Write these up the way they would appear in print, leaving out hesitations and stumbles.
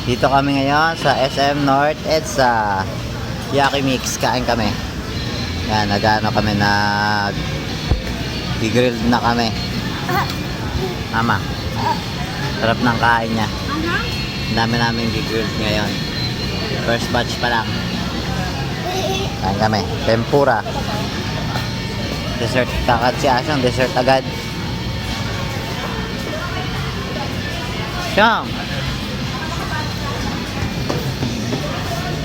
Dito kami ngayon sa SM North EDSA Yaki Mix. Kain kami. Yan, nag-ano kami, nag-grilled na kami. Mama, sarap ng kain niya. Ang dami namin grilled ngayon. First batch pa lang. Kain kami. Tempura. Dessert. Kakad si Asang. Dessert agad. Siyam.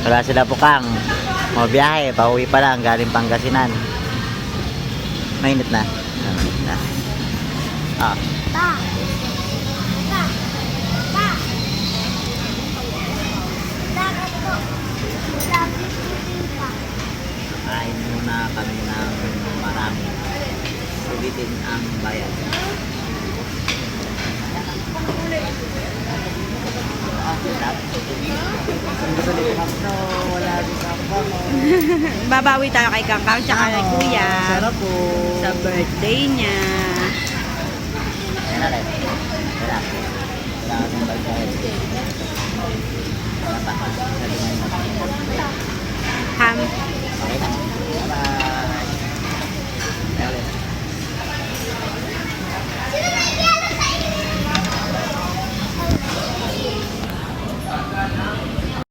Wala sila bukang. O biyahe. Pauwi pa lang. Galing Pangasinan. Mainit na. Mainit na. Ah. Kain muna kami ng marami. Sulitin ang bayan. Babawi tayo kay Kangkang tsaka kay Kuya Sarap po. sa birthday niya. Ayan na rin. Wala. Wala akong bagay.